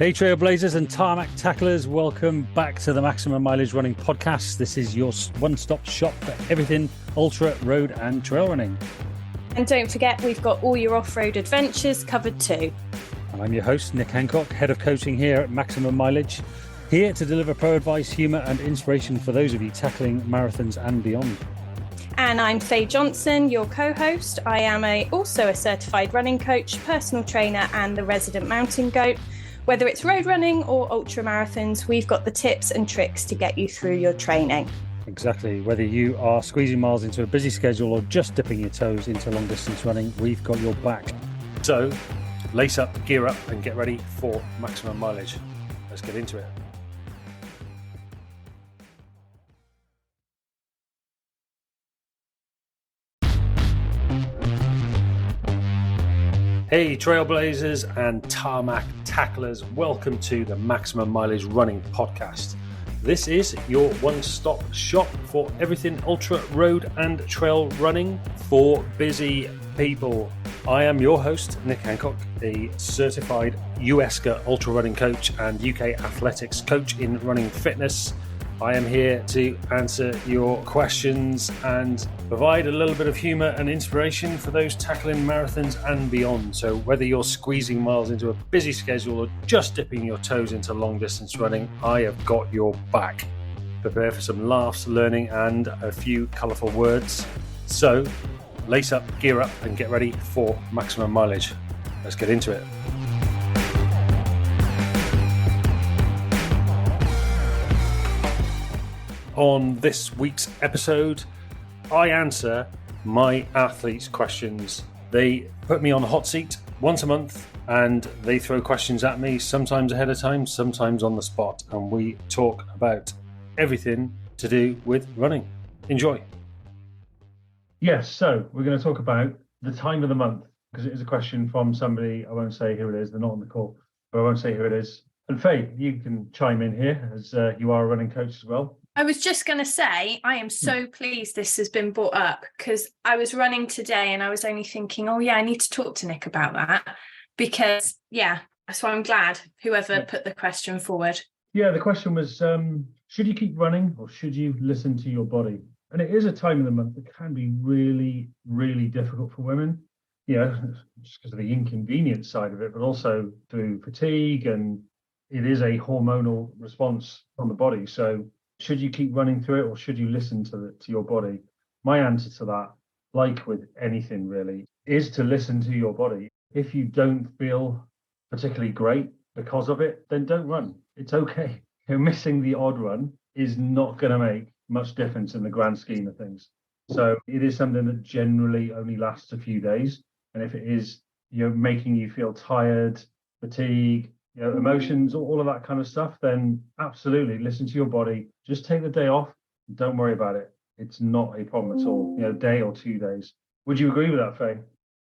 Hey Trailblazers and Tarmac Tacklers, welcome back to the Maximum Mileage Running Podcast. This is your one-stop shop for everything ultra, road and trail running. And don't forget, we've got all your off-road adventures covered too. And I'm your host, Nick Hancock, Head of Coaching here at Maximum Mileage, here to deliver pro advice, humour and inspiration for those of you tackling marathons and beyond. And I'm Faye Johnson, your co-host. I am also a certified running coach, personal trainer and the resident mountain goat. Whether it's road running or ultra marathons, we've got the tips and tricks to get you through your training. Exactly. Whether you are squeezing miles into a busy schedule or just dipping your toes into long distance running, we've got your back. So lace up, gear up and get ready for maximum mileage. Let's get into it. Hey Trailblazers and Tarmac Tacklers, welcome to the Maximum Mileage Running Podcast. This is your one-stop shop for everything ultra, road and trail running for busy people. I am your host, Nick Hancock, a certified USCA ultra running coach and UK athletics coach in running fitness. I am here to answer your questions and provide a little bit of humour and inspiration for those tackling marathons and beyond. So whether you're squeezing miles into a busy schedule or just dipping your toes into long distance running, I have got your back. Prepare for some laughs, learning and a few colourful words. So lace up, gear up and get ready for maximum mileage. Let's get into it. On this week's episode, I answer my athletes' questions. They put me on the hot seat once a month and they throw questions at me, sometimes ahead of time, sometimes on the spot. And we talk about everything to do with running. Enjoy. Yes, so we're going to talk about the time of the month because it is a question from somebody. I won't say who it is. They're not on the call, but I won't say who it is. And Faye, you can chime in here as you are a running coach as well. I was just going to say, I am so pleased this has been brought up because I was running today and I was only thinking, oh yeah, I need to talk to Nick about that because, so I'm glad whoever put the question forward. Yeah, the question was, should you keep running or should you listen to your body? And it is a time of the month that can be really, really difficult for women, just because of the inconvenience side of it, but also through fatigue, and it is a hormonal response from the body. So should you keep running through it or should you listen to your body? My answer to that, like with anything really, is to listen to your body. If you don't feel particularly great because of it, then don't run. It's okay. Missing the odd run is not going to make much difference in the grand scheme of things. So it is something that generally only lasts a few days. And if it is, making you feel tired, fatigue, emotions, all of that kind of stuff, then absolutely listen to your body. Just take the day off. Don't worry about it. It's not a problem at all. Day or 2 days. Would you agree with that, Faye?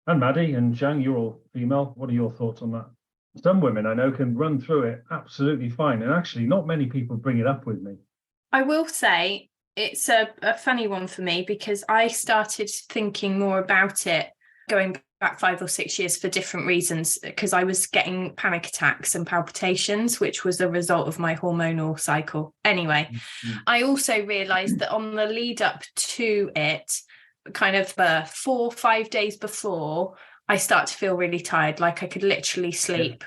And Maddie and Zhang, you're all female. What are your thoughts on that? Some women I know can run through it absolutely fine. And actually, not many people bring it up with me. I will say it's a funny one for me because I started thinking more about it going back 5 or 6 years for different reasons, because I was getting panic attacks and palpitations, which was a result of my hormonal cycle. Anyway, I also realised that on the lead up to it, kind of 4 or 5 days before, I start to feel really tired. Like I could literally sleep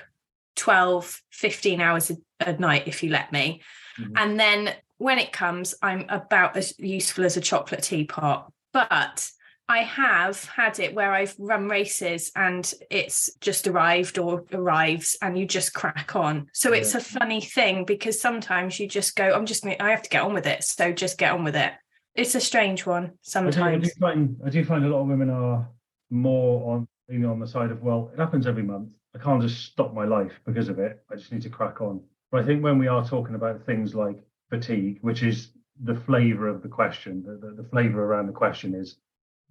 12, 15 hours a night if you let me. Mm-hmm. And then when it comes, I'm about as useful as a chocolate teapot. But I have had it where I've run races and it's just arrived or arrives and you just crack on. So it's a funny thing because sometimes you just go, I have to get on with it. So just get on with it. It's a strange one sometimes. I do find a lot of women are more on the side of, well, it happens every month. I can't just stop my life because of it. I just need to crack on. But I think when we are talking about things like fatigue, which is the flavour of the question, the flavour around the question is,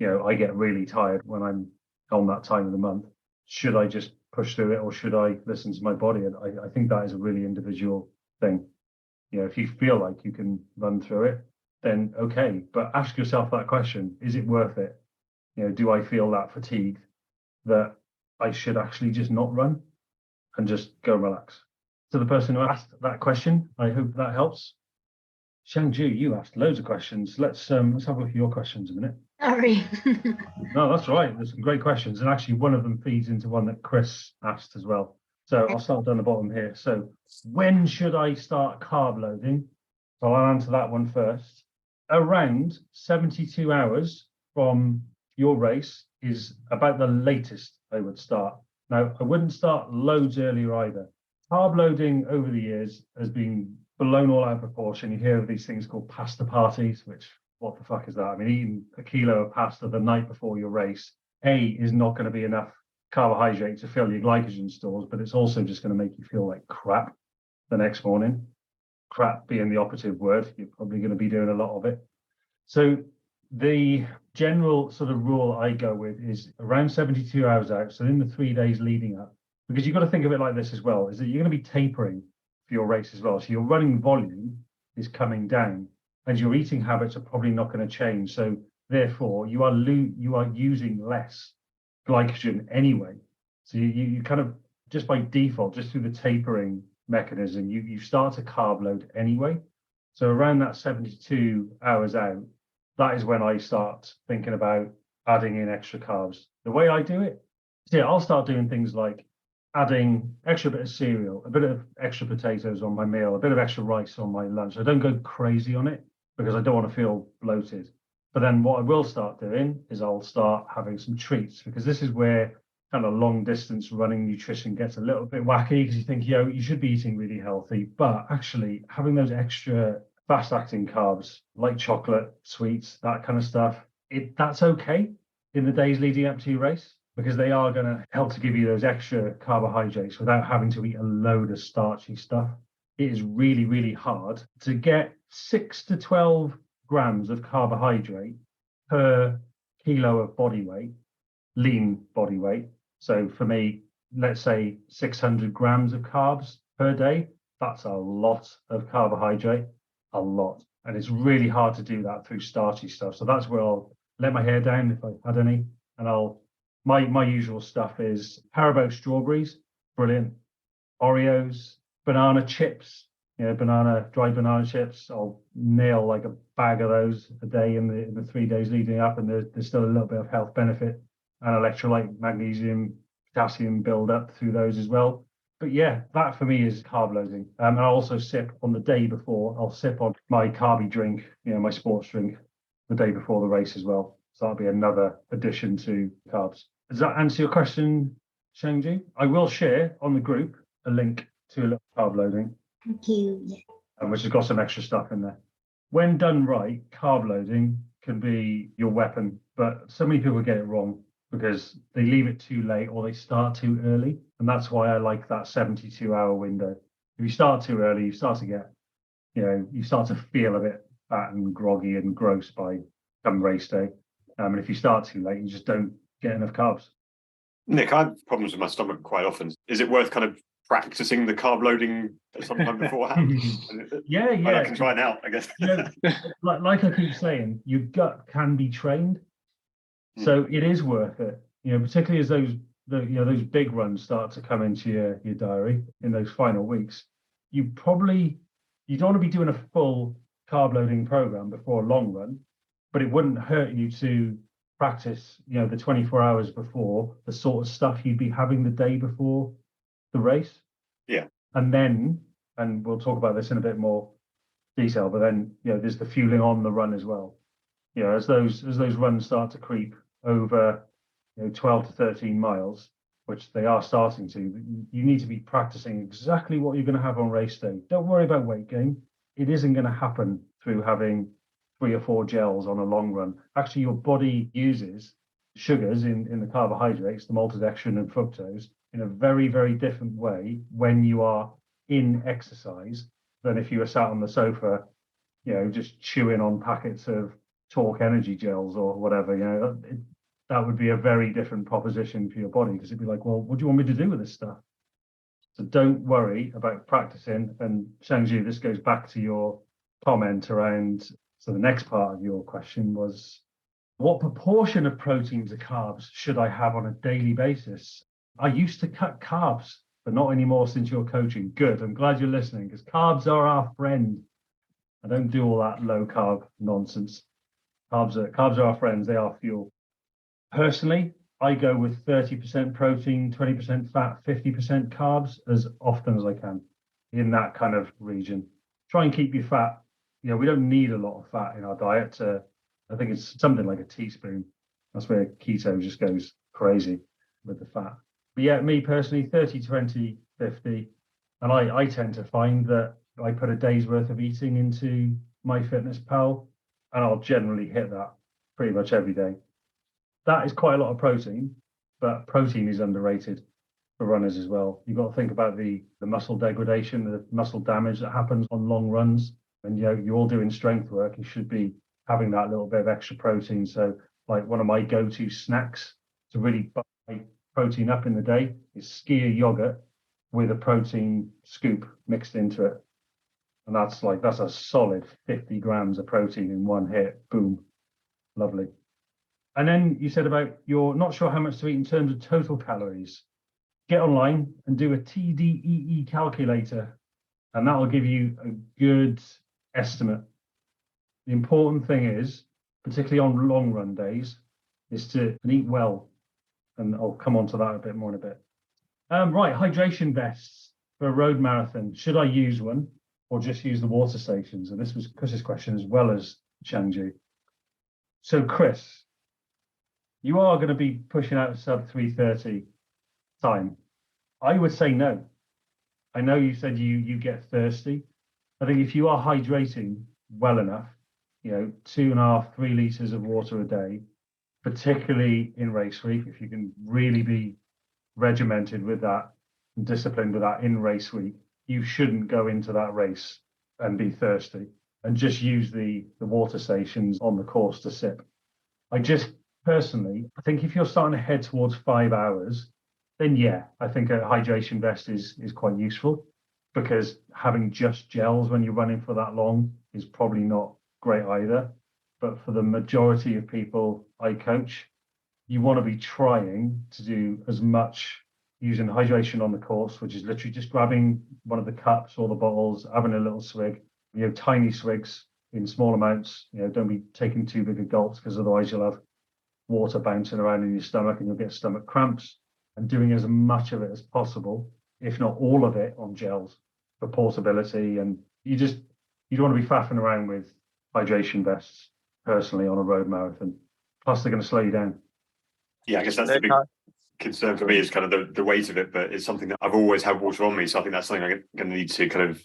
I get really tired when I'm on that time of the month. Should I just push through it or should I listen to my body? And I think that is a really individual thing. If you feel like you can run through it, then okay. But ask yourself that question, is it worth it? Do I feel that fatigued that I should actually just not run and just go relax? to the person who asked that question. I hope that helps. Shangju, you asked loads of questions. Let's have a look at your questions a minute. Sorry. No, that's right. There's some great questions. And actually, one of them feeds into one that Chris asked as well. So I'll start down the bottom here. So when should I start carb loading? So I'll answer that one first. Around 72 hours from your race is about the latest I would start. Now, I wouldn't start loads earlier either. Carb loading over the years has been blown all out of proportion. You hear of these things called pasta parties, which, what the fuck is that? I mean, eating a kilo of pasta the night before your race, is not going to be enough carbohydrate to fill your glycogen stores, but it's also just going to make you feel like crap the next morning. Crap being the operative word. You're probably going to be doing a lot of it. So the general sort of rule I go with is around 72 hours out. So in the 3 days leading up, because you've got to think of it like this as well, is that you're going to be tapering for your race as well. So your running volume is coming down and your eating habits are probably not going to change. So therefore you are using less glycogen anyway. So you kind of, just by default, just through the tapering mechanism, you start to carb load anyway. So around that 72 hours out, that is when I start thinking about adding in extra carbs. The way I do it, I'll start doing things like adding extra bit of cereal, a bit of extra potatoes on my meal, a bit of extra rice on my lunch. I don't go crazy on it because I don't want to feel bloated. But then what I will start doing is I'll start having some treats, because this is where kind of long distance running nutrition gets a little bit wacky, because you think, you should be eating really healthy, but actually having those extra fast acting carbs like chocolate, sweets, that kind of stuff, that's okay in the days leading up to your race, because they are going to help to give you those extra carbohydrates without having to eat a load of starchy stuff. It is really, really hard to get 6 to 12 grams of carbohydrate per kilo of body weight, lean body weight. So for me, let's say 600 grams of carbs per day. That's a lot of carbohydrate, a lot. And it's really hard to do that through starchy stuff. So that's where I'll let my hair down if I had any. And my usual stuff is Haribo strawberries, brilliant. Oreos, banana chips, dry banana chips. I'll nail like a bag of those a day in the 3 days leading up, and there's still a little bit of health benefit and electrolyte, magnesium, potassium build up through those as well. But yeah, that for me is carb loading. And I also sip on the day before. I'll sip on my carby drink, my sports drink, the day before the race as well. So that'll be another addition to carbs. Does that answer your question, Shangji? I will share on the group a link to a little carb loading. Thank you. Yeah. Which has got some extra stuff in there. When done right, carb loading can be your weapon, but so many people get it wrong because they leave it too late or they start too early. And that's why I like that 72-hour window. If you start too early, you start to get, you start to feel a bit fat and groggy and gross by come race day. And if you start too late, you just don't get enough carbs. Nick, I have problems with my stomach quite often. Is it worth kind of practicing the carb loading sometime beforehand? Yeah. I can try now, I guess. Like I keep saying, your gut can be trained. So it is worth it, particularly as those big runs start to come into your diary in those final weeks. You don't want to be doing a full carb loading program before a long run, but it wouldn't hurt you to practice, the 24 hours before, the sort of stuff you'd be having the day before the race. Yeah. And we'll talk about this in a bit more detail, but then, there's the fueling on the run as well. As those runs start to creep over 12 to 13 miles, which they are starting to, you need to be practicing exactly what you're going to have on race day. Don't worry about weight gain. It isn't going to happen through having 3 or 4 gels on a long run. Actually, your body uses sugars in the carbohydrates, the maltodextrin and fructose, in a very, very different way when you are in exercise than if you were sat on the sofa, just chewing on packets of Torque energy gels or whatever. That would be a very different proposition for your body, because it'd be like, well, what do you want me to do with this stuff? So don't worry about practicing. And Shangji, this goes back to your comment around, so the next part of your question was, what proportion of protein to carbs should I have on a daily basis? I used to cut carbs but not anymore since you're coaching. Good. I'm glad you're listening because carbs are our friend. I don't do all that low carb nonsense. Carbs are our friends. They are fuel. Personally, I go with 30% protein, 20% fat, 50% carbs as often as I can in that kind of region. Try and keep your fat. We don't need a lot of fat in our diet. I think it's something like a teaspoon. That's where keto just goes crazy with the fat. But yeah, me personally, 30, 20, 50. And I tend to find that I put a day's worth of eating into MyFitnessPal, and I'll generally hit that pretty much every day. That is quite a lot of protein, but protein is underrated for runners as well. You've got to think about the muscle degradation, the muscle damage that happens on long runs. And you're all doing strength work, you should be having that little bit of extra protein. So like one of my go-to snacks to really buy protein up in the day is skyr yogurt with a protein scoop mixed into it. And that's a solid 50 grams of protein in one hit. Boom. Lovely. And then you said about you're not sure how much to eat in terms of total calories. Get online and do a TDEE calculator, and that will give you a good estimate. The important thing is, particularly on long run days, is to eat well. And I'll come on to that a bit more in a bit. Right, hydration vests for a road marathon. Should I use one or just use the water stations? And this was Chris's question as well as Changju. So Chris, you are going to be pushing out a sub 3:30 time. I would say no. I know you said you get thirsty. I think if you are hydrating well enough, 2.5, 3 liters of water a day, particularly in race week, if you can really be regimented with that and disciplined with that in race week, you shouldn't go into that race and be thirsty and just use the water stations on the course to sip. I think if you're starting to head towards 5 hours, then yeah, I think a hydration vest is quite useful, because having just gels when you're running for that long is probably not great either. But for the majority of people I coach, you want to be trying to do as much using hydration on the course, which is literally just grabbing one of the cups or the bottles, having a little swig, tiny swigs in small amounts. Don't be taking too big of gulps, because otherwise you'll have water bouncing around in your stomach and you'll get stomach cramps. And doing as much of it as possible, if not all of it, on gels for portability. And you don't want to be faffing around with hydration vests personally on a road marathon. Plus, they're going to slow you down. Yeah, I guess that's the big concern for me, is kind of the weight of it. But it's something that I've always had water on me, so I think that's something I'm going to need to kind of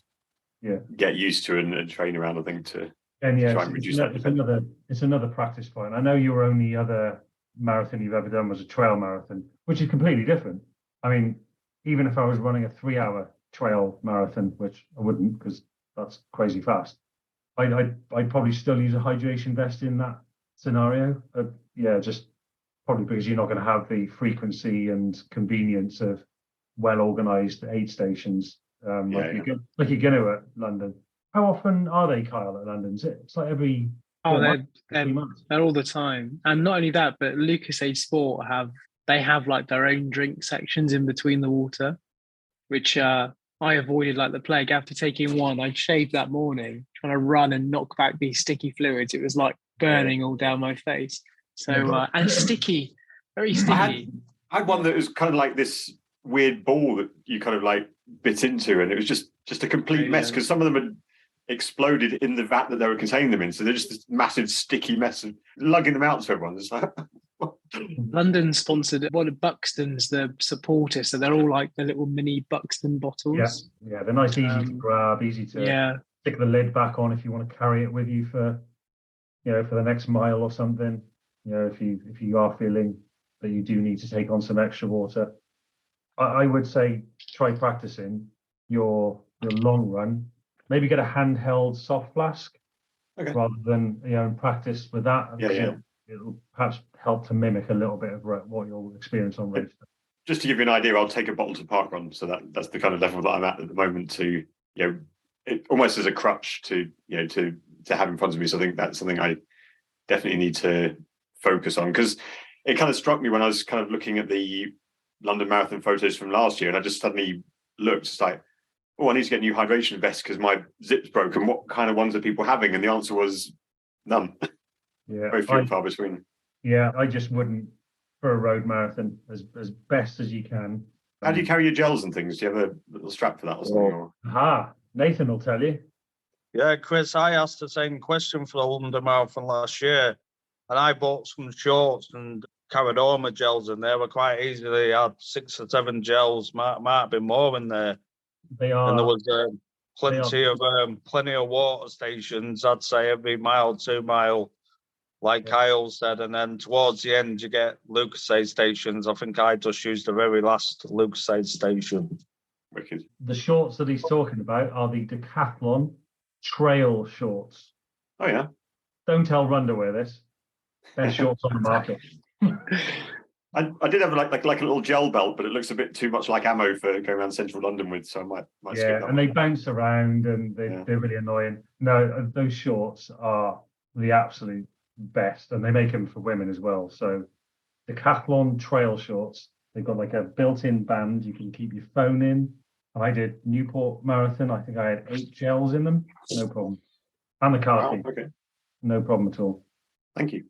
get used to and train around. I think to try and reduce that. It's another practice point. I know your only other marathon you've ever done was a trail marathon, which is completely different. I mean, even if I was running a 3-hour trail marathon, which I wouldn't because that's crazy fast, I'd probably still use a hydration vest in that scenario. Just probably because you're not going to have the frequency and convenience of well-organized aid stations like you're going to at London. How often are they, Kyle, at London? It's like every... They're all the time. And not only that, but Lucas Aid Sport have like their own drink sections in between the water, which I avoided like the plague. After taking one, I shaved that morning, trying to run and knock back these sticky fluids. It was like burning all down my face. So and sticky, very sticky. I had one that was kind of like this weird ball that you kind of like bit into, and it was just a complete mess, because some of them had exploded in the vat that they were containing them in. So they're just this massive sticky mess of lugging them out to everyone. It's like London sponsored one of Buxton's, the supporters, so they're all like the little mini Buxton bottles. Yeah, they're nice, easy to grab, easy to stick the lid back on if you want to carry it with you for the next mile or something. If you are feeling that you do need to take on some extra water, I would say try practicing your long run. Maybe get a handheld soft flask rather than practice with that. It'll perhaps help to mimic a little bit of what you'll experience on race. Just to give you an idea, I'll take a bottle to park run, so that's the kind of level that I'm at the moment. To it almost as a crutch to have in front of me. So I think that's something I definitely need to focus on, because it kind of struck me when I was kind of looking at the London Marathon photos from last year, and I just suddenly looked. It's like, oh, I need to get a new hydration vest because my zip's broken. What kind of ones are people having? And the answer was none. Yeah, Very few and far between. Yeah, I just wouldn't for a road marathon as best as you can. How do you carry your gels and things? Do you have a little strap for that or something? Or? Nathan will tell you. Yeah, Chris, I asked the same question for the London Marathon last year, and I bought some shorts and carried all my gels in there. Were quite easy. They had 6 or 7 gels, might have been more in there. They are. And there was plenty of water stations, I'd say every mile, 2 mile, like Kyle said. And then towards the end, you get Lucasade stations. I think I just used the very last Lucasade station. Wicked. The shorts that he's talking about are the Decathlon trail shorts. Oh, yeah. Don't tell Run to wear this. Best shorts on the market. I did have like a little gel belt, but it looks a bit too much like ammo for going around central London with, so I might skip that. And they bounce around and they're really annoying. No, those shorts are the absolute best, and they make them for women as well. So Decathlon trail shorts, they've got like a built-in band you can keep your phone in. I did Newport Marathon. I think I had 8 gels in them. No problem. And the car key. Wow, okay. No problem at all. Thank you.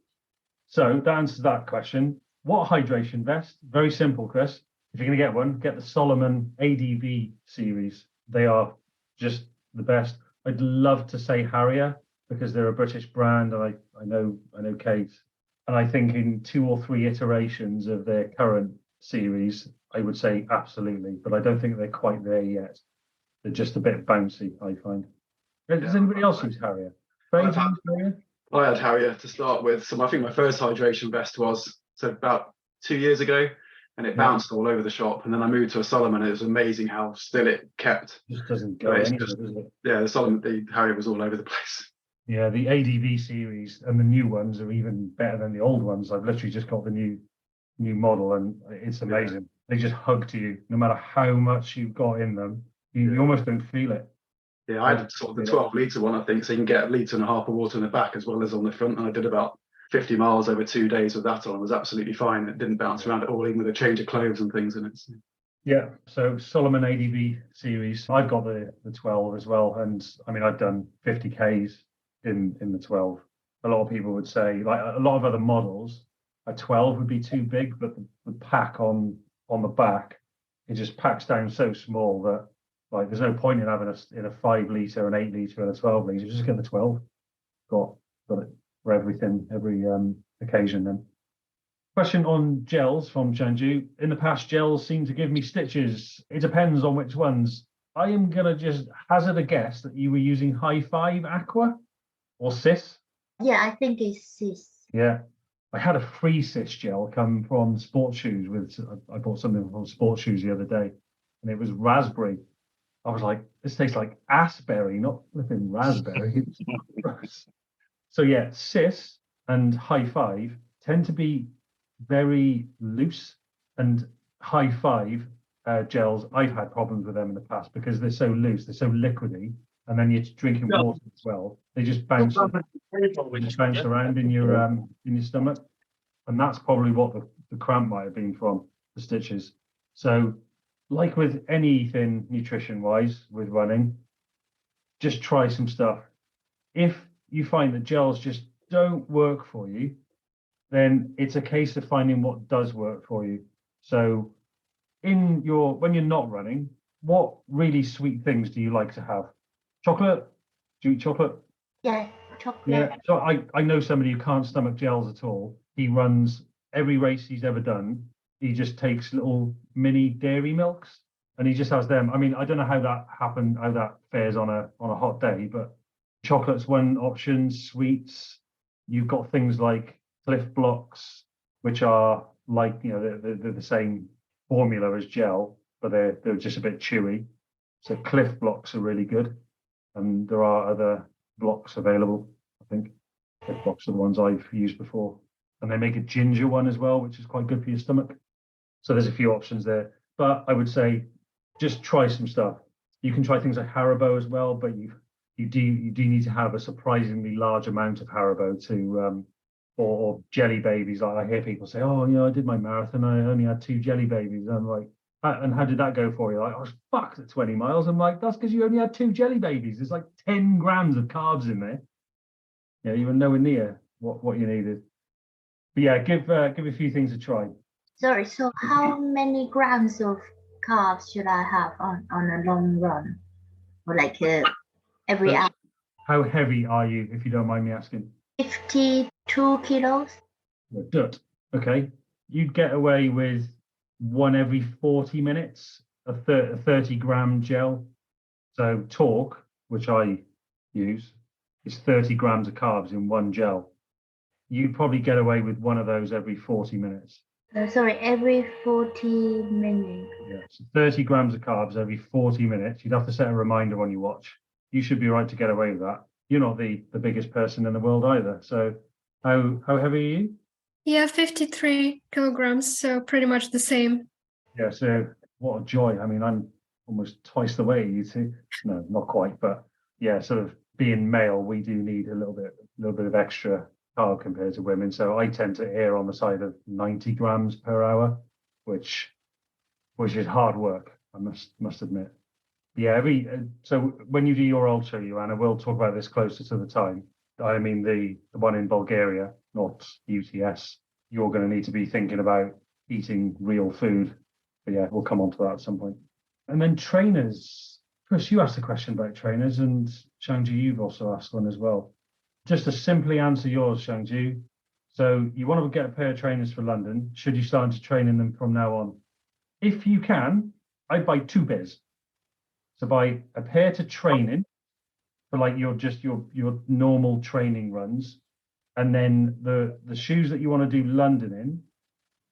So that answers that question. What hydration vest? Very simple, Chris. If you're going to get one, get the Solomon ADV series. They are just the best. I'd love to say Harrier because they're a British brand, and I know Kate. And I think in 2 or 3 iterations of their current series, I would say absolutely, but I don't think they're quite there yet. They're just a bit bouncy, I find. Does anybody else use Harrier? I had Harrier to start with. So I think my first hydration vest was about 2 years ago, and it bounced all over the shop. And then I moved to a Solomon, and it was amazing how still it kept. Just doesn't go anywhere, does it? Yeah, the Harrier was all over the place. Yeah, the ADV series and the new ones are even better than the old ones. I've literally just got the new model, and it's amazing. Yeah. They just hug to you, no matter how much you've got in them. You almost don't feel it. Yeah, I had sort of the 12-litre one, I think, so you can get 1.5 litres of water in the back as well as on the front. And I did about 50 miles over 2 days with that on. It was absolutely fine. It didn't bounce around at all, even with a change of clothes and things in it. Yeah, so Solomon ADV series. I've got the 12 as well, and I mean I've done 50 Ks in the 12. A lot of people would say, like a lot of other models, a 12 would be too big, but the pack on the back, it just packs down so small that like there's no point in having a 5 litre, an 8 litre, and a 12 litre. Just get the 12. Got it for every occasion then. Question on gels from Chanju. In the past, gels seem to give me stitches. It depends on which ones. I am going to just hazard a guess that you were using High Five Aqua or Cis. Yeah, I think it's Cis. Yeah. I had a free Cis gel come from Sports Shoes. I bought something from Sports Shoes the other day, and it was raspberry. I was like, this tastes like assberry, not flipping raspberry. So yeah, Cis and High Five tend to be very loose, and High Five gels, I've had problems with them in the past because they're so loose, they're so liquidy, and then you're drinking water as well. They just bounce around in your stomach, and that's probably what the cramp might have been from, the stitches. So like with anything nutrition-wise with running, just try some stuff. If you find that gels just don't work for you, then it's a case of finding what does work for you. So when you're not running, what really sweet things do you like to have? Chocolate? Do you eat chocolate? Yeah, chocolate. Yeah. So I know somebody who can't stomach gels at all. He runs every race he's ever done. He just takes little mini dairy milks and he just has them. I mean, I don't know how that fares on a hot day, but chocolate's one option, sweets. You've got things like Cliff Blocks, which are like, they're the same formula as gel, but they're just a bit chewy. So Cliff Blocks are really good. And there are other blocks available, I think. Cliff Blocks are the ones I've used before. And they make a ginger one as well, which is quite good for your stomach. So there's a few options there. But I would say just try some stuff. You can try things like Haribo as well, but you do need to have a surprisingly large amount of Haribo to or jelly babies. Like I hear people say, oh, I did my marathon, I only had 2 jelly babies. And I'm like, And how did that go for you? Like, I was fucked at 20 miles. I'm like, that's because you only had 2 jelly babies. There's like 10 grams of carbs in there. Yeah, you were nowhere near what you needed. But yeah, give a few things a try. Sorry, so how many grams of carbs should I have on a long run? Or like every So- hour? How heavy are you, if you don't mind me asking? 52 kilos? Good. Okay. You'd get away with one every 40 minutes, a 30-gram gel. So talk, which I use, is 30 grams of carbs in one gel. You'd probably get away with one of those every 40 minutes. Sorry, every 40 minutes. Yeah. So 30 grams of carbs every 40 minutes. You'd have to set a reminder when you watch. You should be right to get away with that. You're not the biggest person in the world either. So how heavy are you? Yeah, 53 kilograms, so pretty much the same. Yeah, so what a joy. I mean, I'm almost twice the weight you two. No, not quite, but yeah, sort of being male, we do need a little bit of extra carb compared to women. So I tend to err on the side of 90 grams per hour, which is hard work, I must admit. Yeah, so when you do your ultra, Joanna, we'll talk about this closer to the time. I mean the one in Bulgaria, not UTS. You're going to need to be thinking about eating real food. But yeah, we'll come on to that at some point. And then trainers. Chris, you asked a question about trainers, and Shangju, you've also asked one as well. Just to simply answer yours, Shangju. So you want to get a pair of trainers for London. Should you start to train in them from now on? If you can, I'd buy 2 pairs. So buy a pair to train in for like your normal training runs. And then the shoes that you want to do London in,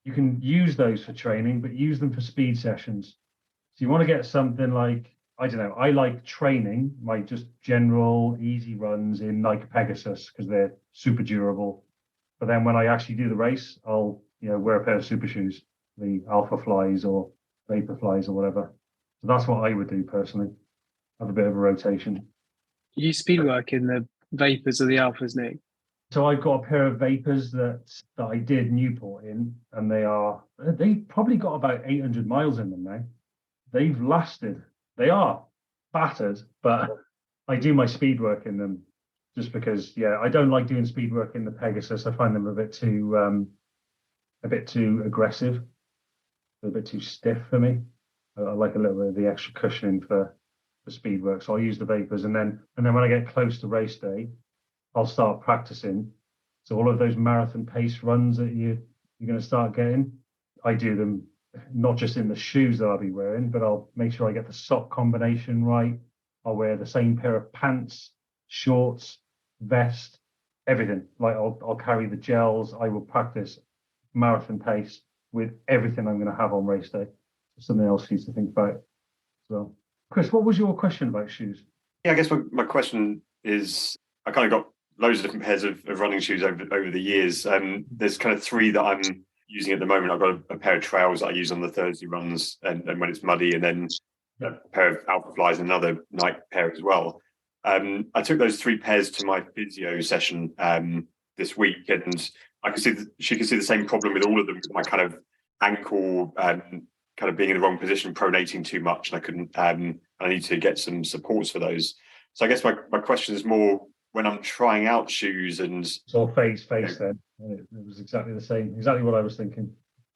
you can use those for training, but use them for speed sessions. So you want to get something like, I don't know, I like training, like just general easy runs in Nike Pegasus because they're super durable. But then when I actually do the race, I'll wear a pair of super shoes, the Alpha Flies or Vapor Flies or whatever. So that's what I would do personally. Have a bit of a rotation. You speed work in the Vapors or the Alphas, Nick? So I've got a pair of Vapors that I did Newport in, and they've probably got about 800 miles in them now. They've lasted. They are battered, but I do my speed work in them just because, I don't like doing speed work in the Pegasus. I find them a bit too aggressive, a bit too stiff for me. I like a little bit of the extra cushioning for speed work. So I'll use the Vapors, and then when I get close to race day, I'll start practicing. So all of those marathon pace runs that you're going to start getting, I do them not just in the shoes that I'll be wearing, but I'll make sure I get the sock combination right. I'll wear the same pair of pants, shorts, vest, everything. Like I'll carry the gels. I will practice marathon pace with everything I'm going to have on race day. Something else for you to think about as well. Chris, what was your question about shoes? Yeah, I guess my question is, I kind of got loads of different pairs of running shoes over the years. There's kind of 3 that I'm using at the moment. I've got a pair of trails that I use on the Thursday runs and when it's muddy, and then a pair of Alpha Flies and another Nike pair as well. I took those 3 pairs to my physio session this week, and she could see the same problem with all of them, with my kind of ankle kind of being in the wrong position, pronating too much, and I couldn't. I need to get some supports for those. So I guess my question is more when I'm trying out shoes and it's all face then. It was exactly the same, exactly what I was thinking.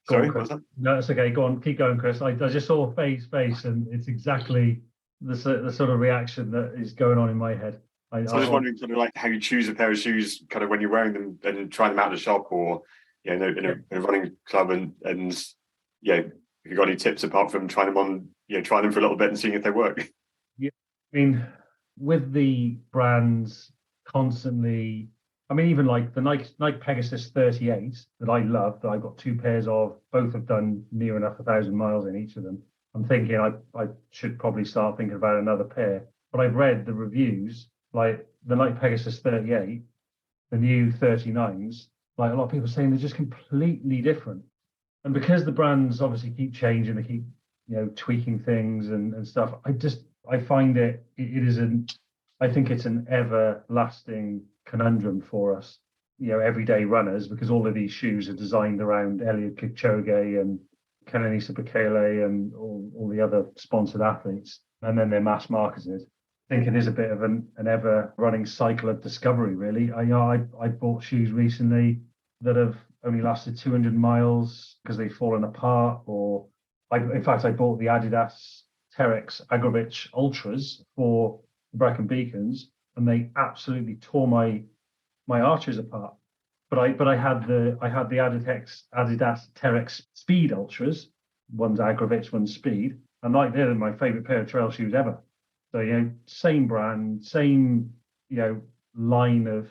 Sorry, Chris. No, it's okay. Go on, keep going, Chris. I just saw face, and it's exactly the sort of reaction that is going on in my head. I was just wondering kind of like how you choose a pair of shoes kind of when you're wearing them and trying them out in the shop or in a running club and if you've got any tips apart from trying them on, trying them for a little bit and seeing if they work. Yeah, I mean, with the brands constantly, I mean, even like the Nike Pegasus 38 that I love, that I've got 2 pairs of, both have done near enough 1,000 miles in each of them. I'm thinking I should probably start thinking about another pair. But I've read the reviews, like the Nike Pegasus 38, the new 39s, like a lot of people saying they're just completely different. And because the brands obviously keep changing, they keep tweaking things and stuff, I find I think it's an everlasting conundrum for us, everyday runners, because all of these shoes are designed around Eliud Kipchoge and Kenenisa Bekele and all the other sponsored athletes, and then they're mass marketed. I think it is a bit of an ever running cycle of discovery, really. I bought shoes recently that have only lasted 200 miles because they've fallen apart, or in fact, I bought the Adidas Terex Agrovich Ultras for the Brecon Beacons, and they absolutely tore my arches apart. But I had the Adidas Terex Speed Ultras, one's Agrovich, one's Speed, and like they're my favorite pair of trail shoes ever. So same brand, same line of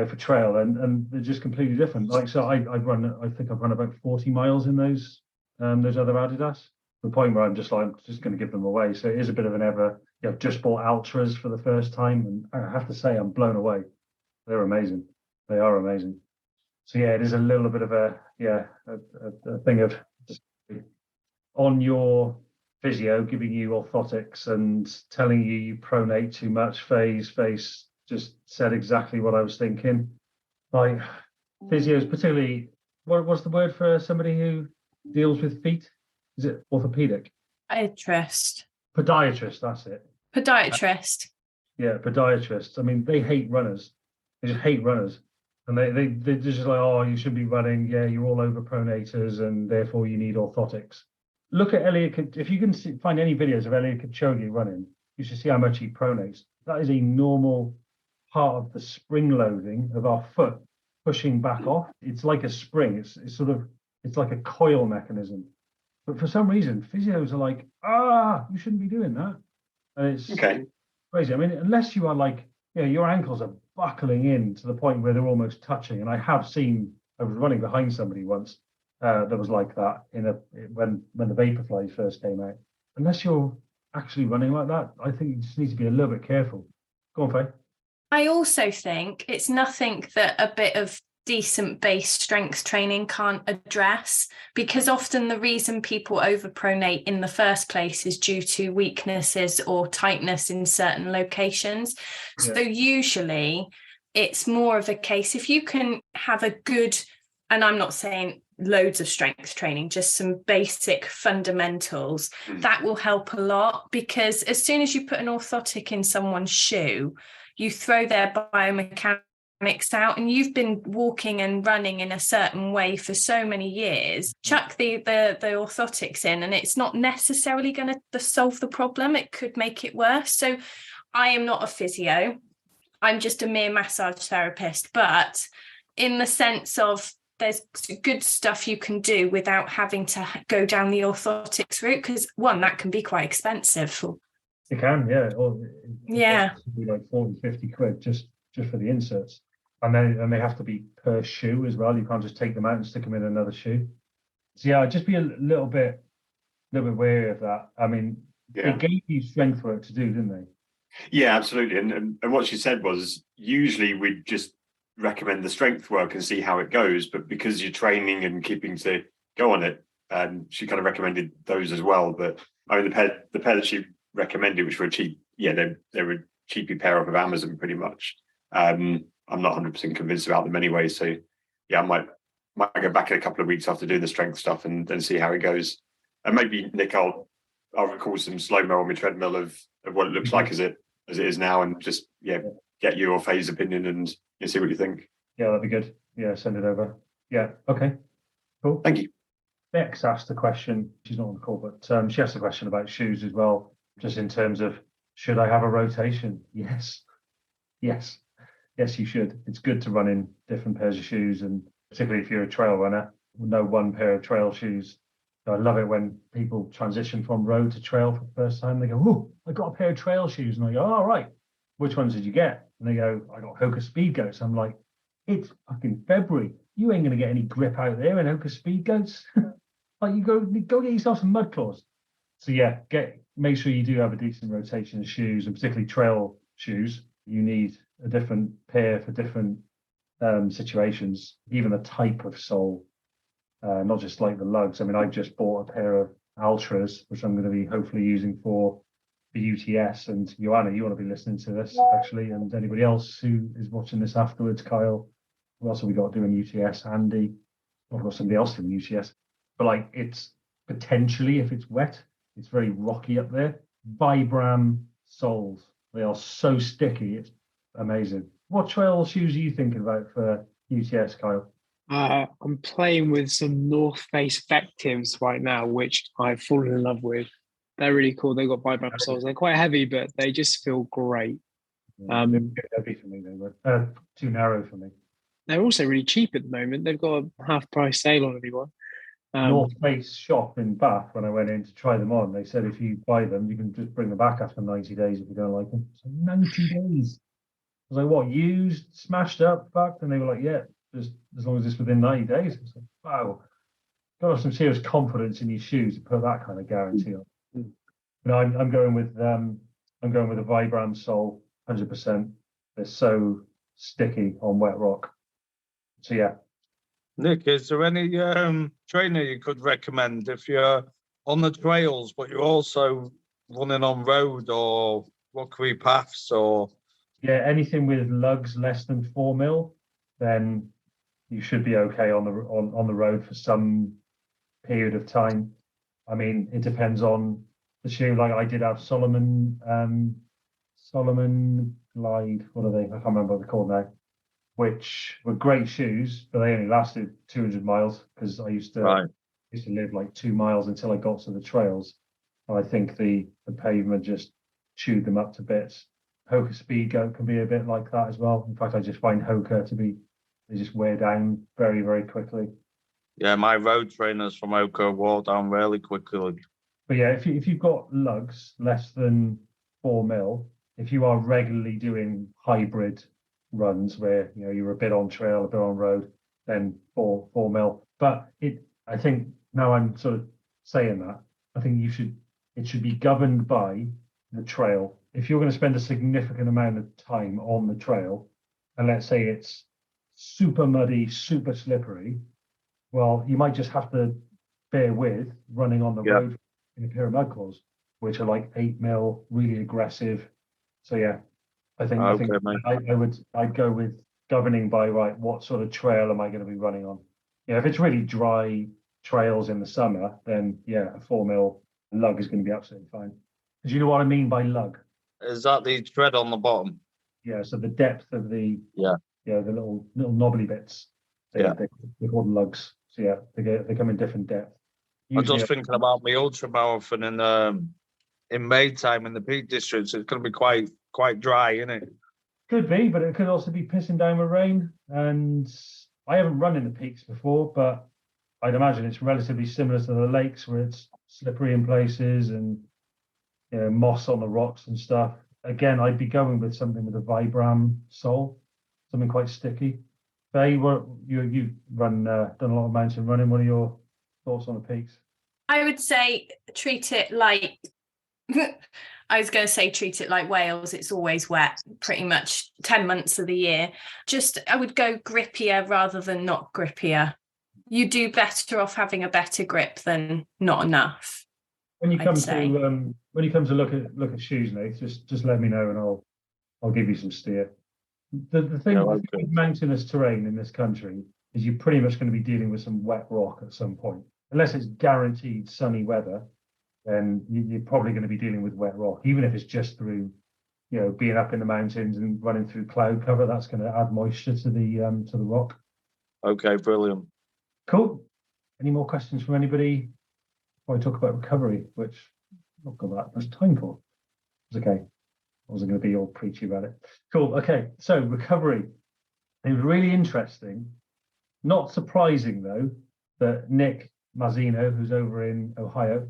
for trail, and they're just completely different. Like so, I think I've run about 40 miles in those other Adidas. The point where I'm just going to give them away. So it is a bit of an ever. I've just bought Ultras for the first time, and I have to say I'm blown away. They're amazing. They are amazing. So it is a little bit of a thing of just on your physio giving you orthotics and telling you pronate too much. Face just said exactly what I was thinking. Like physios, particularly, what's the word for somebody who deals with feet? Is it orthopedic? Podiatrist. Podiatrist, that's it. Podiatrist. Yeah, podiatrists. I mean, they hate runners. They just hate runners. And they're just like, oh, you should be running. Yeah, you're all over pronators and therefore you need orthotics. Look at Elliot. If you can find any videos of Elliot Kipchoge running, you should see how much he pronates. That is a normal part of the spring loading of our foot pushing back off. It's like a spring. It's like a coil mechanism. But for some reason, physios are like, you shouldn't be doing that. And it's crazy. I mean, unless you are like, your ankles are buckling in to the point where they're almost touching. And I was running behind somebody once that was like that when the Vaporfly first came out. Unless you're actually running like that, I think you just need to be a little bit careful. Go on, Faye. I also think it's nothing that a bit of decent base strength training can't address, because often the reason people overpronate in the first place is due to weaknesses or tightness in certain locations. So usually it's more of a case, if you can have a good, and I'm not saying loads of strength training, just some basic fundamentals, that will help a lot, because as soon as you put an orthotic in someone's shoe, you throw their biomechanics out, and you've been walking and running in a certain way for so many years. Chuck the orthotics in and it's not necessarily going to solve the problem. It could make it worse. So I am not a physio. I'm just a mere massage therapist, but in the sense of there's good stuff you can do without having to go down the orthotics route, because one, that can be quite expensive. It can, yeah. It be like 40, 50 quid just for the inserts. And they have to be per shoe as well. You can't just take them out and stick them in another shoe. So I'd just be a little bit wary of that. I mean, they gave you strength work to do, didn't they? Yeah, absolutely. And what she said was usually we'd just recommend the strength work and see how it goes. But because you're training and keeping to go on it, she kind of recommended those as well. But I mean, the pair that she recommended, which were cheap, they were a cheapy pair off of Amazon pretty much. I'm not 100% convinced about them anyway. So I might go back in a couple of weeks after doing the strength stuff and then see how it goes. And maybe Nick, I'll record some slow-mo on my treadmill of what it looks like as it is now, and just get your phase opinion and see what you think. Yeah, that'd be good. Yeah, send it over. Yeah, okay, cool. Thank you. Bex asked a question. She's not on the call, but she asked a question about shoes as well, just in terms of, should I have a rotation? Yes, you should. It's good to run in different pairs of shoes, and particularly if you're a trail runner, no one pair of trail shoes. I love it when people transition from road to trail for the first time. They go, "Oh, I got a pair of trail shoes," and I go, "Oh, right. Which ones did you get?" And they go, "I got Hoka Speed Goats." I'm like, "It's fucking February. You ain't gonna get any grip out there in Hoka Speed Goats." Like, you go get yourself some mud claws. So make sure you do have a decent rotation of shoes, and particularly trail shoes. You need a different pair for different situations, even the type of sole, not just like the lugs. I mean, I just bought a pair of Ultras, which I'm going to be hopefully using for the UTS. And Joanna, you want to be listening to this actually, and anybody else who is watching this afterwards, Kyle, who else have we got doing UTS? Andy, I've got somebody else doing UTS. But like, it's potentially if it's wet. It's very rocky up there. Vibram soles. They are so sticky. It's amazing. What trail shoes are you thinking about for UTS, Kyle? I'm playing with some North Face Vectives right now, which I've fallen in love with. They're really cool. They've got vibram soles. They're quite heavy, but they just feel great. They're too heavy for me. They were too narrow for me. They're also really cheap at the moment. They've got a half price sale on everyone. North Face shop in Bath, when I went in to try them on, they said if you buy them, you can just bring them back after 90 days if you don't like them. So 90 days. I was like, what, used, smashed up, fucked? And they were like, yeah, just as long as it's within 90 days. I was like, wow, got to have some serious confidence in your shoes to put that kind of guarantee on. No, I'm going with a Vibram sole, 100%. They're so sticky on wet rock. So yeah. Nick, is there any trainer you could recommend if you're on the trails, but you're also running on road or rockery paths or? Yeah, anything with lugs less than 4 mil, then you should be okay on the road for some period of time. I mean, it depends on the shoe. Like I did have Solomon Glide. What are they? I can't remember what they're called now. Which were great shoes, but they only lasted 200 miles because I used to live like 2 miles until I got to the trails. And I think the pavement just chewed them up to bits. Hoka Speedgoat can be a bit like that as well. In fact, I just find Hoka they just wear down very, very quickly. Yeah, my road trainers from Hoka wore down really quickly. But yeah, if you've got lugs less than 4 mil, if you are regularly doing hybrid runs where you're a bit on trail, a bit on road, then 4 mil. But I think now I'm sort of saying that, I think it should be governed by the trail. If you're going to spend a significant amount of time on the trail, and let's say it's super muddy, super slippery, well, you might just have to bear with running on the road in a pair of mud claws, which are like 8 mil, really aggressive. So yeah, I think I'd go with governing by what sort of trail am I going to be running on? Yeah, if it's really dry trails in the summer, then yeah, a 4 mil lug is going to be absolutely fine. Do you know what I mean by lug? Is that the thread on the bottom? Yeah, so the depth of the the little knobbly bits. They're called lugs. So yeah, they come in different depth. I'm just thinking about my ultra marathon in May time in the Peak District. It's going to be quite dry, isn't it? Could be, but it could also be pissing down with rain. And I haven't run in the peaks before, but I'd imagine it's relatively similar to the lakes where it's slippery in places and moss on the rocks and stuff. Again, I'd be going with something with a Vibram sole, something quite sticky. Faye, you've done a lot of mountain running. What are your thoughts on the peaks? I would say treat it like I was going to say treat it like Wales. It's always wet pretty much 10 months of the year. I would go grippier rather than not grippier. You do better off having a better grip than not enough. When you come to look at shoes, Nate, just let me know and I'll give you some steer. The thing with mountainous terrain in this country is you're pretty much going to be dealing with some wet rock at some point. Unless it's guaranteed sunny weather, then you're probably going to be dealing with wet rock, even if it's just through, being up in the mountains and running through cloud cover. That's going to add moisture to the rock. Okay, brilliant. Cool. Any more questions from anybody before I talk about recovery, which I've not got that much time for? It's okay. I wasn't going to be all preachy about it. Cool. Okay. So recovery. It was really interesting. Not surprising though that Nick Mazzino, who's over in Ohio,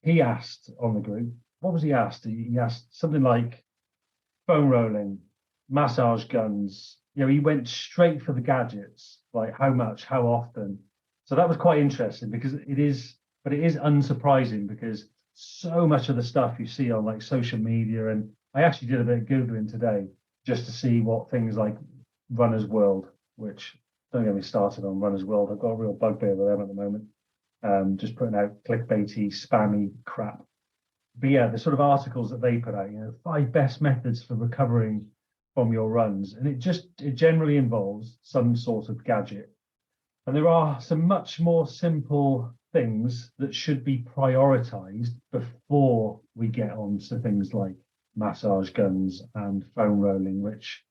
he asked on the group, what was he asked? He asked something like foam rolling, massage guns. He went straight for the gadgets, like how much, how often. So that was quite interesting because it is unsurprising because so much of the stuff you see on like social media, and I actually did a bit of Googling today just to see what things like Runner's World, which don't get me started on Runner's World. I've got a real bugbear with them at the moment. Just putting out clickbaity, spammy crap. But yeah, the sort of articles that they put out, 5 best methods for recovering from your runs. And it generally involves some sort of gadget. And there are some much more simple things that should be prioritized before we get on to things like massage guns and foam rolling, which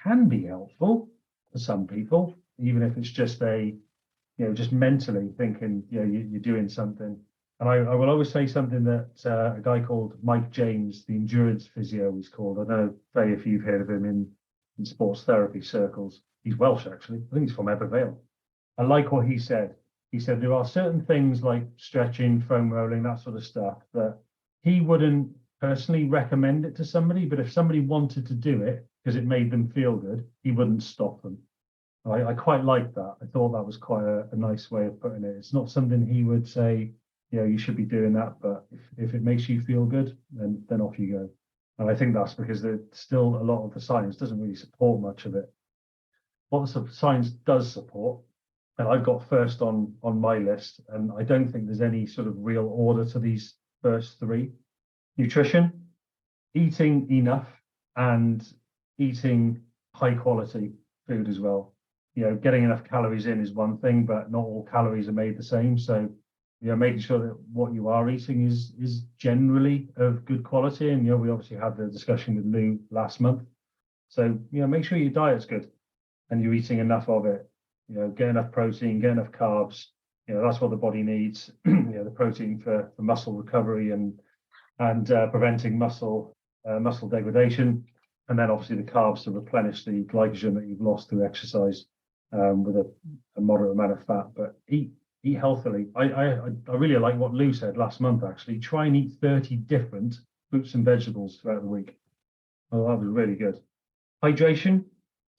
can be helpful for some people, even if it's just just mentally thinking, you're doing something. And I will always say something that a guy called Mike James, the endurance physio, is called. I don't know, Faye, if you've heard of him in sports therapy circles. He's Welsh, actually. I think he's from Ebervale. I like what he said. He said there are certain things like stretching, foam rolling, that sort of stuff, that he wouldn't personally recommend it to somebody, but if somebody wanted to do it because it made them feel good, he wouldn't stop them. I quite like that. I thought that was quite a nice way of putting it. It's not something he would say, you should be doing that, but if it makes you feel good, then off you go. And I think that's because there's still a lot of the science doesn't really support much of it. What the science does support, and I've got first on my list, and I don't think there's any sort of real order to these first three: nutrition, eating enough, and eating high quality food as well. Getting enough calories in is one thing, but not all calories are made the same. So, making sure that what you are eating is generally of good quality. And, we obviously had the discussion with Lou last month. So, make sure your diet's good and you're eating enough of it. Get enough protein, get enough carbs. That's what the body needs. The protein for muscle recovery and preventing muscle degradation. And then obviously the carbs to replenish the glycogen that you've lost through exercise. With a moderate amount of fat, but eat healthily. I really like what Lou said last month, actually. Try and eat 30 different fruits and vegetables throughout the week. Oh, that was really good. Hydration,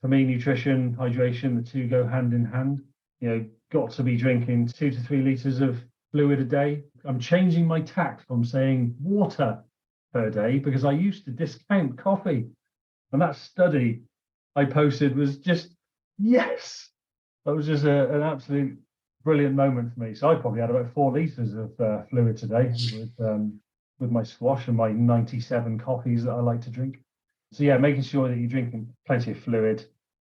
for me, nutrition, hydration, the two go hand in hand. Got to be drinking 2 to 3 litres of fluid a day. I'm changing my tack from saying water per day because I used to discount coffee. And that study I posted was just, yes, that was just an brilliant moment for me. So I probably had about 4 litres of fluid today with my squash and my 97 coffees that I like to drink. So making sure that you're drinking plenty of fluid.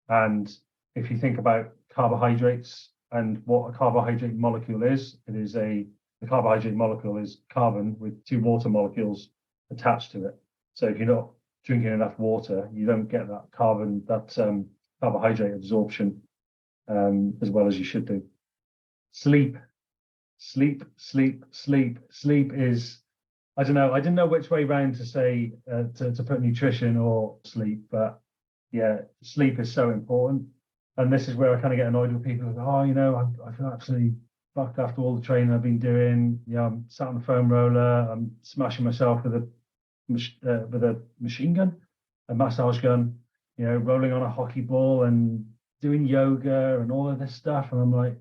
And if you think about carbohydrates and what a carbohydrate molecule is, the carbohydrate molecule is carbon with 2 water molecules attached to it. So if you're not drinking enough water, you don't get that carbohydrate absorption as well as you should do. Sleep is, I don't know. I didn't know which way round to say to put nutrition or sleep, but sleep is so important. And this is where I kind of get annoyed with people who go, I feel absolutely fucked after all the training I've been doing. I'm sat on the foam roller, I'm smashing myself with a machine gun, a massage gun, rolling on a hockey ball and doing yoga and all of this stuff. And I'm like,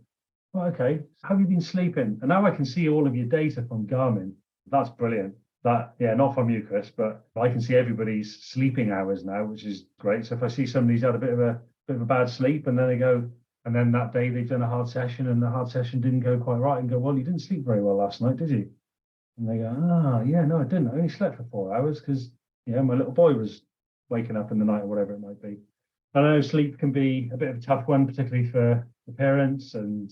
okay, how have you been sleeping? And now I can see all of your data from Garmin. That's brilliant. Not from you, Chris, but I can see everybody's sleeping hours now, which is great. So if I see somebody's had a bit of a bad sleep and then that day they've done a hard session and the hard session didn't go quite right, and go, well, you didn't sleep very well last night, did you? And they go, no, I didn't. I only slept for 4 hours because, my little boy was waking up in the night or whatever it might be. I know sleep can be a bit of a tough one, particularly for the parents and,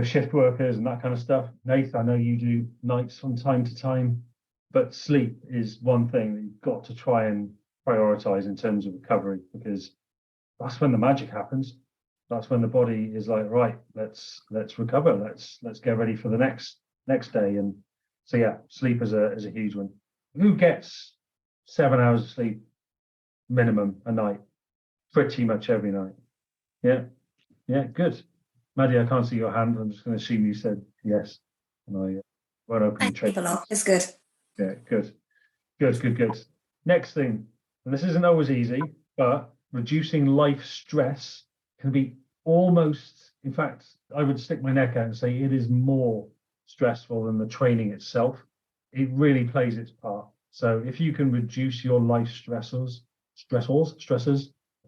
shift workers and that kind of stuff. Nath, I know you do nights from time to time, but sleep is one thing that you've got to try and prioritize in terms of recovery, because that's when the magic happens. That's when the body is like, right, let's recover. Let's get ready for the next day. And so sleep is a huge one. Who gets 7 hours of sleep minimum a night? Pretty much every night. Yeah, good. Maddie, I can't see your hand. I'm just going to assume you said yes. And I won't open the tray. It's good. Yeah, good. Next thing, and this isn't always easy, but reducing life stress can be almost, in fact, I would stick my neck out and say it is more stressful than the training itself. It really plays its part. So if you can reduce your life stressors,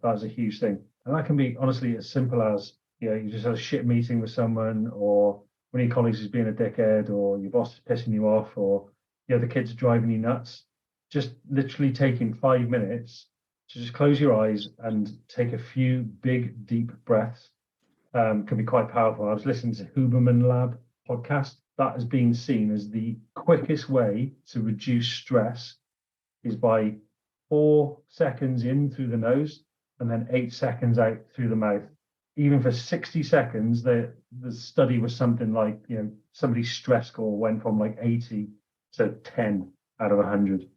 that's a huge thing. And that can be honestly as simple as, you just had a shit meeting with someone, or one of your colleagues is being a dickhead, or your boss is pissing you off, or the kids are driving you nuts. Just literally taking 5 minutes to just close your eyes and take a few big, deep breaths can be quite powerful. I was listening to Huberman Lab podcast, that has been seen as the quickest way to reduce stress is by 4 seconds in through the nose and then 8 seconds out through the mouth. Even for 60 seconds, the study was something like, somebody's stress score went from like 80 to 10 out of 100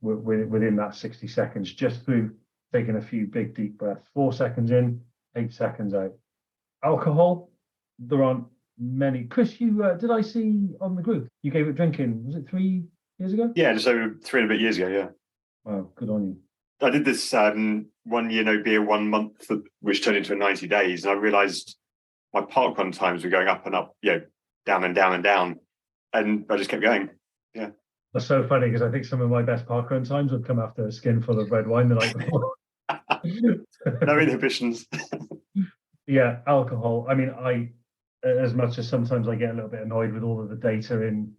within that 60 seconds, just through taking a few big deep breaths. 4 seconds in, 8 seconds out. Alcohol, there aren't many. Chris, you did I see on the group you gave it drinking? Was it 3 years ago? Yeah, just over 3 and a bit years ago. Yeah. Wow, good on you. I did this 1 year no beer 1 month, which turned into 90 days, and I realised my parkrun times were going up and up, down and down and down, and I just kept going. Yeah, that's so funny because I think some of my best parkrun times would come after a skin full of red wine the night before. No inhibitions. Yeah, alcohol. I mean, as much as sometimes I get a little bit annoyed with all of the data in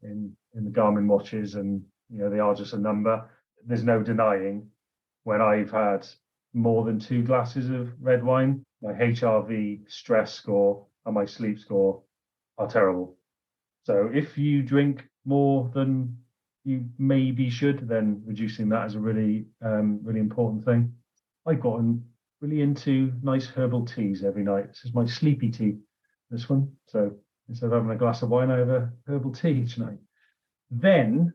the Garmin watches, and they are just a number. There's no denying when I've had more than 2 glasses of red wine, my HRV, stress score, and my sleep score are terrible. So if you drink more than you maybe should, then reducing that is a really, really important thing. I've gotten really into nice herbal teas every night. This is my sleepy tea, this one. So instead of having a glass of wine, I have a herbal tea each night. Then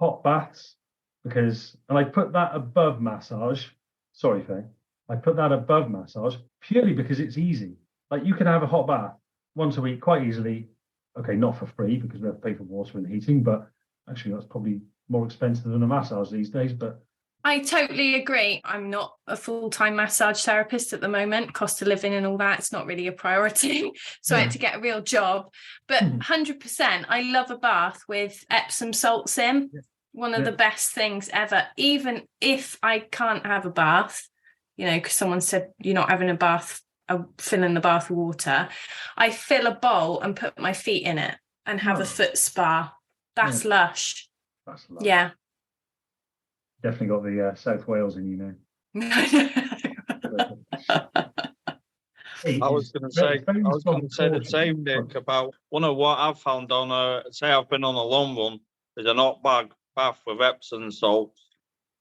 hot baths, and I put that above massage. Sorry, Faye. I put that above massage purely because it's easy. Like, you can have a hot bath once a week quite easily. Okay, not for free because we have to pay for water and heating, but actually that's probably more expensive than a massage these days. But I totally agree. I'm not a full-time massage therapist at the moment. Cost of living and all that, it's not really a priority. So I had to get a real job. But 100%, I love a bath with Epsom salts in. Yeah. One of the best things ever. Even if I can't have a bath, because someone said you're not having a bath, fill in the bath with water. I fill a bowl and put my feet in it and have a foot spa. That's lush. That's lush. Yeah. Definitely got the South Wales in you now. I was going to say the same, Nick, about one of what I've found say I've been on a long one, is an hot bath with Epsom salts.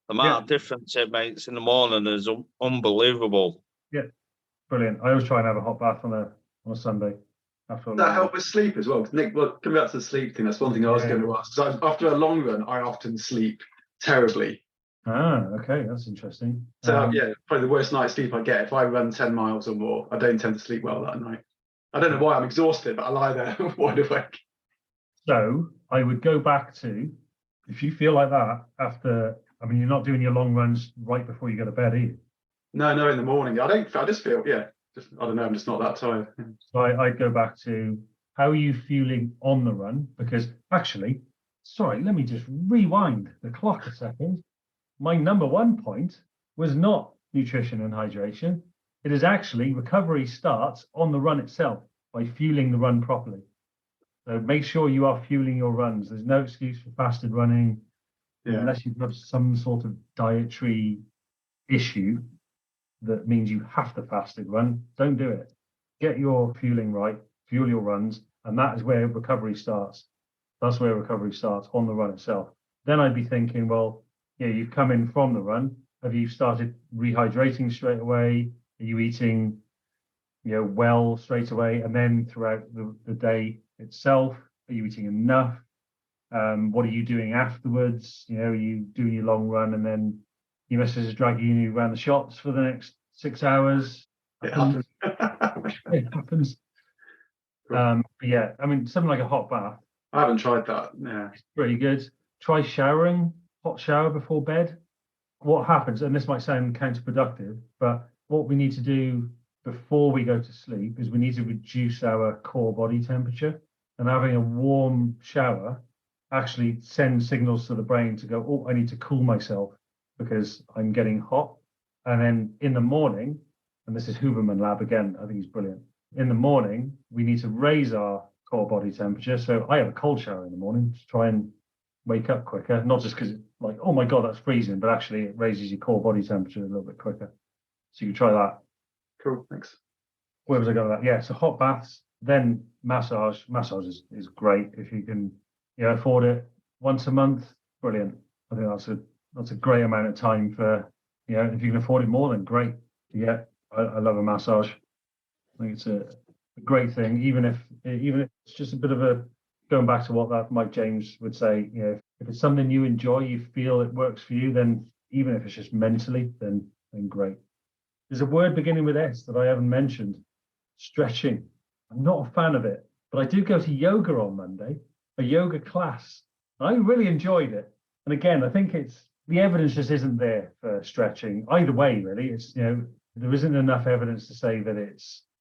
The amount of difference it makes in the morning is unbelievable. Yeah, brilliant. I always try and have a hot bath on a Sunday. Does that help with sleep as well? Nick, coming back to the sleep thing, that's one thing I was going to ask. So after a long run, I often sleep terribly. Ah, okay, that's interesting. So probably the worst night's sleep I get if I run 10 miles or more. I don't tend to sleep well that night. I don't know why, I'm exhausted, but I lie there wide awake. So I would go back to, if you feel like that after, you're not doing your long runs right before you go to bed, are you? No, in the morning. I just feel, I don't know, I'm just not that tired. So I'd go back to, how are you feeling on the run? Because actually, sorry, let me just rewind the clock a second. My number 1 point was not nutrition and hydration. It is actually recovery starts on the run itself by fueling the run properly. So make sure you are fueling your runs. There's no excuse for fasted running unless you've got some sort of dietary issue that means you have to fasted run. Don't do it. Get your fueling right, fuel your runs, and that is where recovery starts. That's where recovery starts, on the run itself. Then I'd be thinking, well, you've come in from the run. Have you started rehydrating straight away? Are you eating, well straight away? And then throughout the day itself, are you eating enough? What are you doing afterwards? Are you doing your long run and then your missus is dragging you around the shops for the next 6 hours? It happens. It happens. Something like a hot bath. I haven't tried that. Yeah, it's pretty good. Try showering. Hot shower before bed. What happens, and this might sound counterproductive, but what we need to do before we go to sleep is we need to reduce our core body temperature, and having a warm shower actually sends signals to the brain to go, oh, I need to cool myself because I'm getting hot. And then in the morning, and this is Huberman Lab again, I think he's brilliant. In the morning, we need to raise our core body temperature. So I have a cold shower in the morning to try and wake up quicker, not just because it's like, oh my God, that's freezing, but actually it raises your core body temperature a little bit quicker. So you can try that. Cool, thanks. Where was I going with that? Yeah, so hot baths, Then massage is great if you can, afford it once a month. Brilliant. I think that's a great amount of time for, if you can afford it more, then great. Yeah, I love a massage. I think it's a great thing, even if it's just a bit of a, going back to what that Mike James would say, if it's something you enjoy, you feel it works for you, then even if it's just mentally, then great. There's a word beginning with S that I haven't mentioned, stretching. I'm not a fan of it, but I do go to yoga on Monday, a yoga class. I really enjoyed it. And again, I think it's the evidence just isn't there for stretching. Either way, really, it's there isn't enough evidence to say that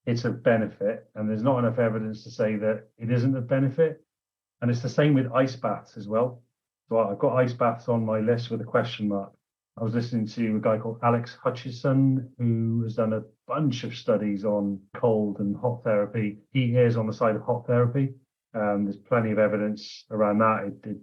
it's a benefit, and there's not enough evidence to say that it isn't a benefit. And it's the same with ice baths as well. So I've got ice baths on my list with a question mark. I was listening to a guy called Alex Hutchison, who has done a bunch of studies on cold and hot therapy. He is on the side of hot therapy. There's plenty of evidence around that.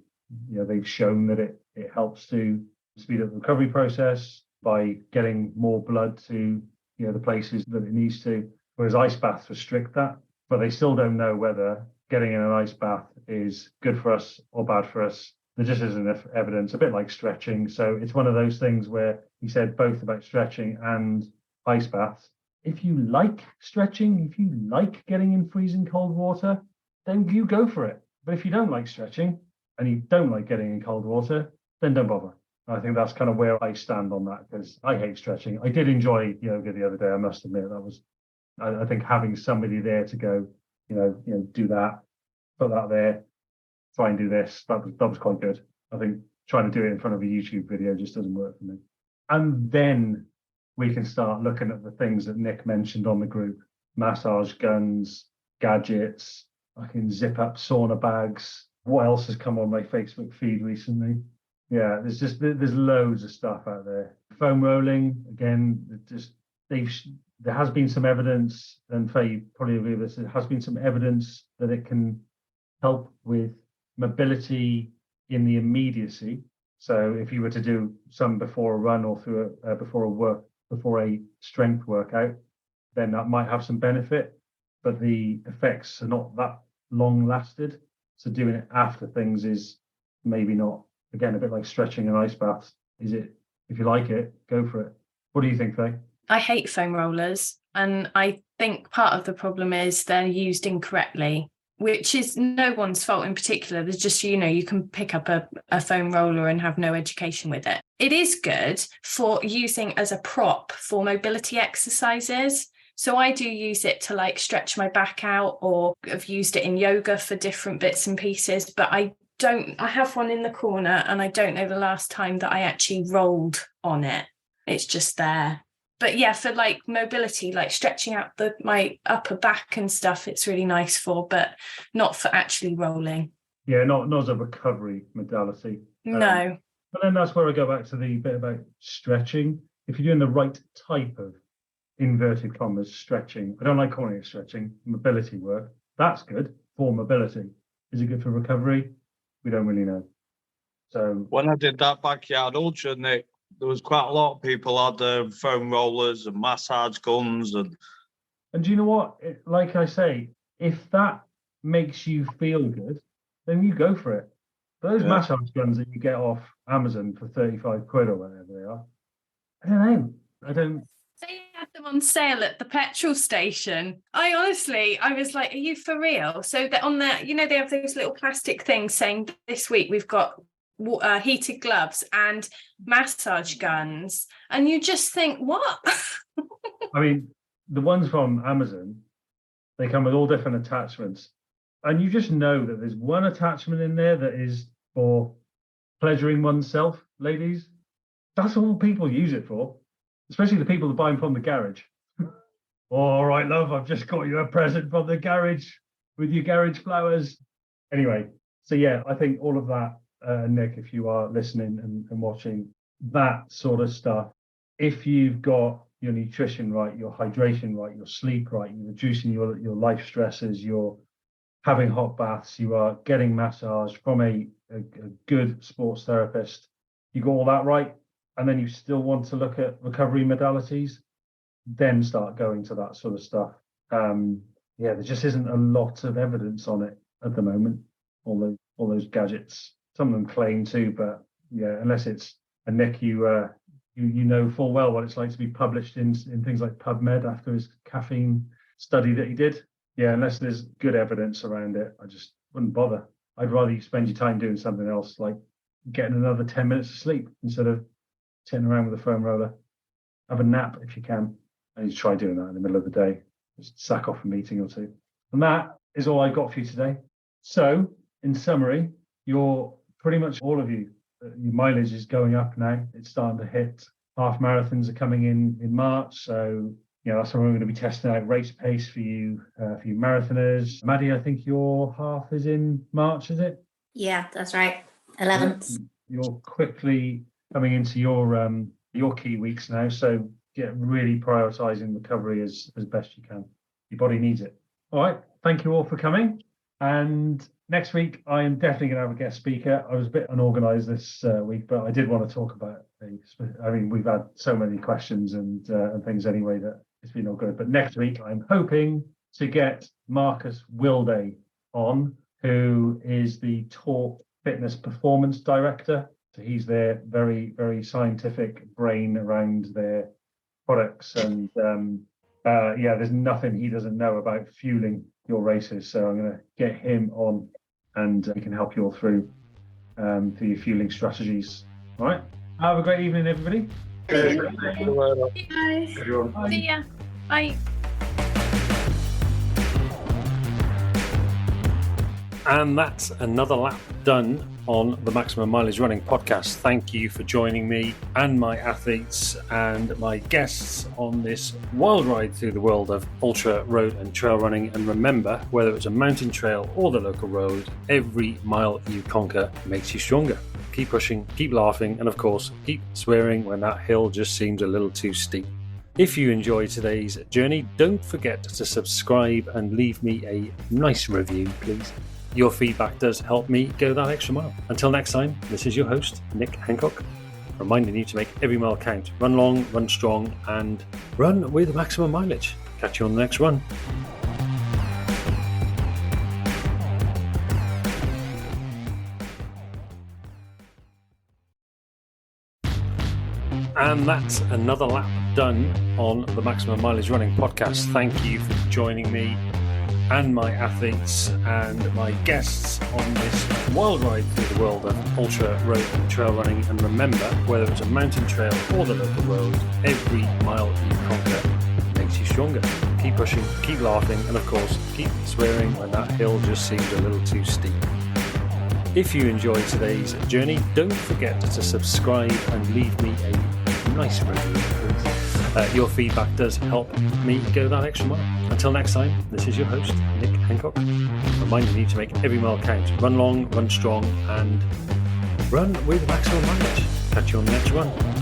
They've shown that it helps to speed up the recovery process by getting more blood to the places that it needs to. Whereas ice baths restrict that, but they still don't know whether getting in an ice bath is good for us or bad for us. There just isn't enough evidence, a bit like stretching. So it's one of those things where he said both about stretching and ice baths. If you like stretching, if you like getting in freezing cold water, then you go for it. But if you don't like stretching and you don't like getting in cold water, then don't bother. I think that's kind of where I stand on that, because I hate stretching. I did enjoy yoga the other day, I must admit. That was, I think, having somebody there to go, do that, put that there, try and do this. That was quite good. I think trying to do it in front of a YouTube video just doesn't work for me. And then we can start looking at the things that Nick mentioned on the group: massage guns, gadgets. I can zip up sauna bags. What else has come on my Facebook feed recently? Yeah, there's loads of stuff out there. Foam rolling, again, there has been some evidence, and Faye probably agree with this, there has been some evidence that it can help with mobility in the immediacy. So if you were to do some before a run or before a strength workout, then that might have some benefit, but the effects are not that long lasted. So doing it after things is maybe not. Again, a bit like stretching and ice baths. Is it, if you like it, go for it. What do you think, Faye? I hate foam rollers, and I think part of the problem is they're used incorrectly, which is no one's fault in particular. There's just, you can pick up a foam roller and have no education with it. It is good for using as a prop for mobility exercises. So I do use it to stretch my back out, or I've used it in yoga for different bits and pieces, but I have one in the corner, and I don't know the last time that I actually rolled on it. It's just there. But yeah, for mobility, stretching out my upper back and stuff, it's really nice for, but not for actually rolling. Yeah, not as a recovery modality. No. But then that's where I go back to the bit about stretching. If you're doing the right type of inverted commas stretching, I don't like calling it stretching, mobility work, that's good for mobility. Is it good for recovery? We don't really know. So when I did that backyard ultra, Nick, there was quite a lot of people had foam rollers and massage guns, and do you know what? Like I say, if that makes you feel good, then you go for it. Those massage guns that you get off Amazon for 35 quid or whatever they are, I don't know. They had them on sale at the petrol station. I was like, are you for real? So they're on there, they have those little plastic things saying this week we've got heated gloves and massage guns. And you just think, what? I mean, the ones from Amazon, they come with all different attachments. And you just know that there's one attachment in there that is for pleasuring oneself, ladies. That's all people use it for. Especially the people that buy them from the garage. All right, love, I've just got you a present from the garage with your garage flowers. Anyway, so yeah, I think all of that, Nick, if you are listening and watching, that sort of stuff, if you've got your nutrition right, your hydration right, your sleep right, you're reducing your life stresses, you're having hot baths, you are getting massage from a good sports therapist, you got all that right, and then you still want to look at recovery modalities, then start going to that sort of stuff. yeah, there just isn't a lot of evidence on it at the moment. All those gadgets. Some of them claim to, but yeah, unless it's a Nick, you know full well what it's like to be published in things like PubMed after his caffeine study that he did. Yeah, unless there's good evidence around it, I just wouldn't bother. I'd rather you spend your time doing something else, like getting another 10 minutes of sleep instead of sitting around with a foam roller. Have a nap if you can. And you try doing that in the middle of the day. Just sack off a meeting or two. And that is all I got for you today. So, in summary, you're pretty much all of you, your mileage is going up now. It's starting to hit. Half marathons are coming in March. So, that's when we're going to be testing out race pace for you marathoners. Maddie, I think your half is in March, is it? Yeah, that's right. 11th. You're quickly coming into your key weeks now. So get really prioritizing recovery as best you can. Your body needs it. All right. Thank you all for coming. And next week, I am definitely going to have a guest speaker. I was a bit unorganized this week, but I did want to talk about things. I mean, we've had so many questions and things anyway that it's been all good. But next week, I'm hoping to get Marcus Wilday on, who is the Talk Fitness Performance Director. So he's their very, very scientific brain around their products. And there's nothing he doesn't know about fueling your races. So I'm going to get him on and he can help you all through your fueling strategies. All right. Have a great evening, everybody. Bye. Everyone. See ya. Bye. And that's another lap done on the Maximum Mileage Running podcast. Thank you for joining me and my athletes and my guests on this wild ride through the world of ultra, road and trail running. And remember, whether it's a mountain trail or the local road, every mile you conquer makes you stronger. Keep pushing, keep laughing, and of course, keep swearing when that hill just seems a little too steep. If you enjoyed today's journey, don't forget to subscribe and leave me a nice review, please. Your feedback does help me go that extra mile. Until next time, this is your host, Nick Hancock, reminding you to make every mile count. Run long, run strong, and run with maximum mileage. Catch you on the next run. And that's another lap done on the Maximum Mileage Running podcast. Thank you for joining me and my athletes and my guests on this wild ride through the world of ultra, road and trail running. And remember, whether it's a mountain trail or the local road, every mile you conquer makes you stronger. Keep pushing, keep laughing, and of course, keep swearing when that hill just seems a little too steep. If you enjoyed today's journey, don't forget to subscribe and leave me a nice review, please. Your feedback does help me go that extra mile. Until next time, this is your host, Nick Hancock, reminding you to make every mile count. Run long, run strong, and run with maximum mileage. Catch you on the next run.